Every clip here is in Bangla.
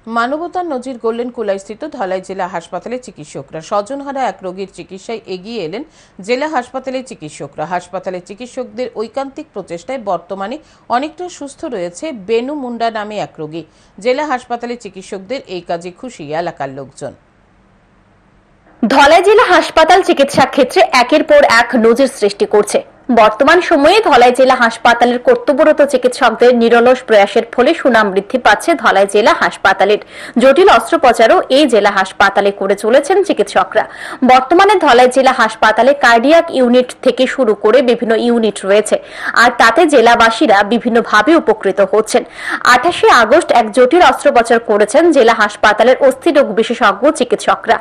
মানবতার নজির গড়লেন কুলাইস্থিত ধলাই জেলা হাসপাতালে চিকিৎসকরা। স্বজনহারা এক রোগীর চিকিৎসায় এগিয়ে এলেন জেলা হাসপাতালের চিকিৎসকরা। হাসপাতালের চিকিৎসকদের ঐকান্তিক প্রচেষ্টায় বর্তমানে অনেকটা সুস্থ রয়েছে বেনু মুন্ডা নামে এক রোগী। জেলা হাসপাতালের চিকিৎসকদের এই কাজে খুশি এলাকার লোকজন। ধলাই জেলা হাসপাতাল চিকিৎসা ক্ষেত্রে একের পর এক নজির সৃষ্টি করছে। বর্তমান সময়ে ধলাই জেলা হাসপাতালের কর্তব্যরত চিকিৎসকদের নিরলস প্রয়াসের ফলে সুনাম বৃদ্ধি পাচ্ছে ধলাই জেলা হাসপাতালের। জটিল অস্ত্রোপচারও এই জেলা হাসপাতালে করে চলেছেন চিকিৎসকরা। বর্তমানে ধলাই জেলা হাসপাতালে কার্ডিয়াক ইউনিট থেকে শুরু করে বিভিন্ন ইউনিট রয়েছে, আর তাতে জেলাবাসীরা বিভিন্নভাবে উপকৃত হচ্ছেন। 28 আগস্ট এক জটিল অস্ত্রোপচার করেছেন জেলা হাসপাতালের অস্থিরোগ বিশেষজ্ঞ চিকিৎসকরা।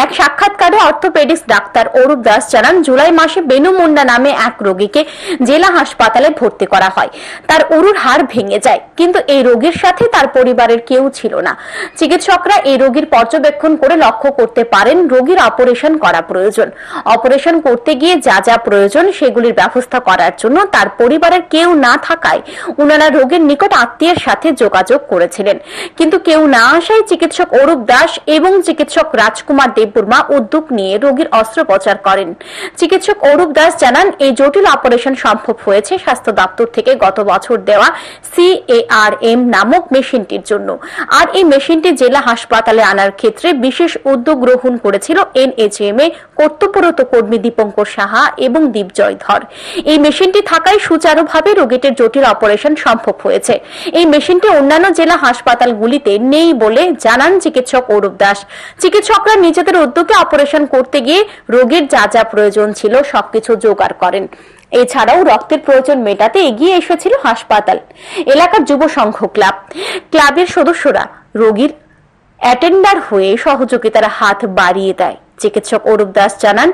এক সাক্ষাৎকারে অর্থোপেডিক্স ডাক্তার অরূপ দাস জানান, জুলাই মাসে বেনু মুন্ডা নামে এক রোগীকে জেলা হাসপাতালে ভর্তি করা হয়। তার উরুর হাড় ভেঙে যায়, কিন্তু এই রোগীর সাথে তার পরিবারের কেউ ছিল না। চিকিৎসকরা এই রোগীর পর্যবেক্ষণ করে লক্ষ্য করতে পারেন রোগীর অপারেশন করা প্রয়োজন। অপারেশন করতে গিয়ে যা যা প্রয়োজন সেগুলির ব্যবস্থা করার জন্য তার পরিবারের কেউ না থাকায় উনারা রোগীর নিকট আত্মীয়ের সাথে যোগাযোগ করেছিলেন, কিন্তু কেউ না আসায় চিকিৎসক অরূপ দাস এবং চিকিৎসক রাজকুমার দেববর্মা উদ্যোগ নিয়ে রোগীর অস্ত্রোপচার করেন। চিকিৎসক অরূপ দাস জানান, এই জটিল অপারেশন সম্ভব হয়েছে স্বাস্থ্য দপ্তর থেকে গত বছর দেওয়া CARM নামক মেশিনটির জন্য। আর এই মেশিনটি জেলা হাসপাতালে আনার ক্ষেত্রে বিশেষ উদ্যোগ গ্রহণ করেছিল NHM এ কর্তব্যরত কর্মী দীপঙ্কর সাহা এবং দীপজয় ধর। এই মেশিনটি থাকায় সুচারুভাবে রোগীটির জটিল অপারেশন সম্ভব হয়েছে। এই মেশিনটি অন্যান্য জেলা হাসপাতালগুলিতে নেই বলে জানান চিকিৎসক অরূপ দাস। চিকিৎসকরা নিজেদের উদ্যোগে অপারেশন করতে গিয়ে রোগীর যা যা প্রয়োজন ছিল সবকিছু জোগাড় করেন। এছাড়াও রক্তের প্রয়োজন মেটাতে এগিয়ে এসেছিল হাসপাতাল। এলাকার যুব সংঘ ক্লাবের সদস্যরা রোগীর অ্যাটেন্ডার হয়ে সহযোগিতার হাত বাড়িয়ে দেয়। চিকিৎসক অরূপ দাস জানান,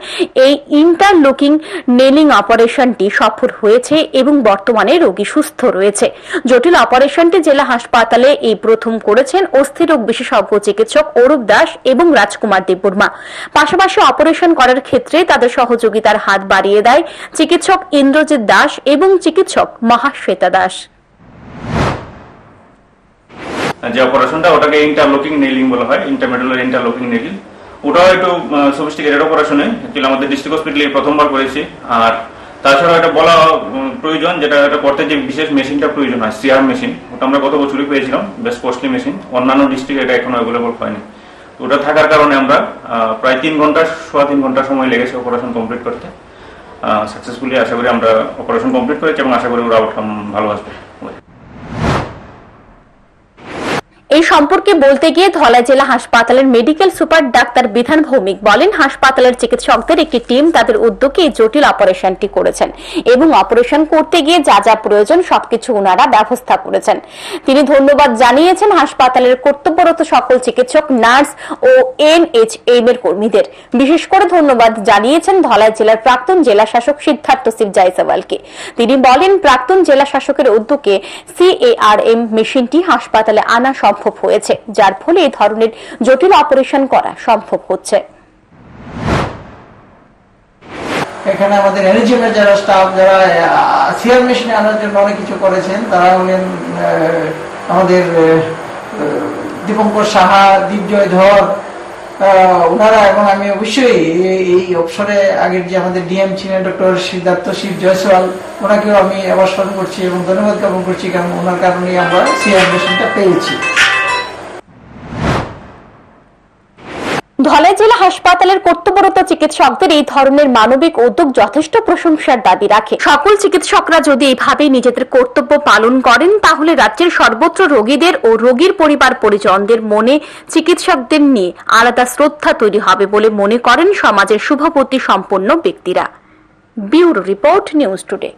এই ইন্টারলকিং নেলিং অপারেশনটি সফল হয়েছে এবং বর্তমানে রোগী সুস্থ রয়েছে। জটিল অপারেশনটি জেলা হাসপাতালে এই প্রথম করেছেন অস্থিরোগ বিশেষজ্ঞ চিকিৎসক অরূপ দাস এবং রাজকুমার দেববর্মা। পাশাপাশি অপারেশন করার ক্ষেত্রে তাদের সহযোগিতার হাত বাড়িয়ে দেয় চিকিৎসক ইন্দ্রজিৎ দাস এবং চিকিৎসক মহাশ্বেতা দাস। যে অপারেশনটা ওটাকে ইন্টারলকিং নেইলিং বলা হয়, ইন্টারমেডুলার ইন্টারলকিং নেইলিং। ওটাও একটু সফিস্টিকেটেড অপারেশনে অ্যাকচুয়ালি আমাদের ডিস্ট্রিক্ট হসপিটালে প্রথমবার করেছি। আর তাছাড়া এটা বলা প্রয়োজন, যেটা এটা করতে যে বিশেষ মেশিনটা প্রয়োজন হয়, CR মেশিন, ওটা আমরা গত বছরই পেয়েছিলাম, বেশ কস্টলি মেশিন। অন্যান্য ডিস্ট্রিক্টে এটা এখনো অ্যাভেলেবল হয়নি। তো ওটা থাকার কারণে আমরা প্রায় 3 ঘন্টা সময় লেগেছে অপারেশন কমপ্লিট করতে। সাকসেসফুলি আশা করি আমরা অপারেশন কমপ্লিট করেছি এবং আশা করি ওর আউটকাম ভালো আসবে। এই সম্পর্কে বলতে গিয়ে ধলাই জেলা হাসপাতালের মেডিকেল সুপার ডাক্তার বিধান ভৌমিক বলেন, হাসপাতালের চিকিৎসকদের একটি টিম তাদের উদ্যোগে এই জটিল অপারেশনটি করেছেন এবং অপারেশন করতে গিয়ে যা যা প্রয়োজন সবকিছু ওনারা ব্যবস্থা করেছেন। তিনি ধন্যবাদ জানিয়েছেন হাসপাতালের কর্তব্যরত সকল চিকিৎসক, নার্স ও NHM এর কর্মীদের। বিশেষ করে ধন্যবাদ জানিয়েছেন ধলাই জেলার প্রাক্তন জেলা শাসক সিদ্ধার্থ শিব জয়সওয়ালকে। তিনি বলেন, প্রাক্তন জেলা শাসকের উদ্যোগে CARM মেশিনটি হাসপাতালে আনা সম্ভব হয়েছে, যার ফলে এই ধরনের জটিল অপারেশন করা সম্ভব হচ্ছে। এখানে আমাদের NHM এর যারা স্টাফ, যারা CR মেশিনে আনার জন্য অনেক কিছু করেছেন, তারা হলেন আমাদের দীপঙ্কর সাহা, দীপজয় ধর, ওনারা। এবং আমি অবশ্যই এই অবসরে আগের যে আমাদের DM ছিলেন ডক্টর সিদ্ধার্থ শিব জয়সওয়াল, ওনাকেও আমি আবার স্মরণ করছি এবং ধন্যবাদ জ্ঞাপন করছি, কারণ ওনার কারণে আমরা CR মেশিনটা পেয়েছি। ধলাই জেলা হাসপাতালের কর্তব্যরত চিকিৎসকদের এই ধরনের মানবিক উদ্যোগ যথেষ্ট প্রশংসার দাবি রাখে। সকল চিকিৎসকরা যদি এইভাবে নিজেদের কর্তব্য পালন করেন, তাহলে রাজ্যের সর্বত্র রোগীদের ও রোগীর পরিবার পরিজনদের মনে চিকিৎসকদের নিয়ে আলাদা শ্রদ্ধা তৈরি হবে বলে মনে করেন সমাজের শুভবুদ্ধি সম্পন্ন ব্যক্তিরা। Bureau report, news today.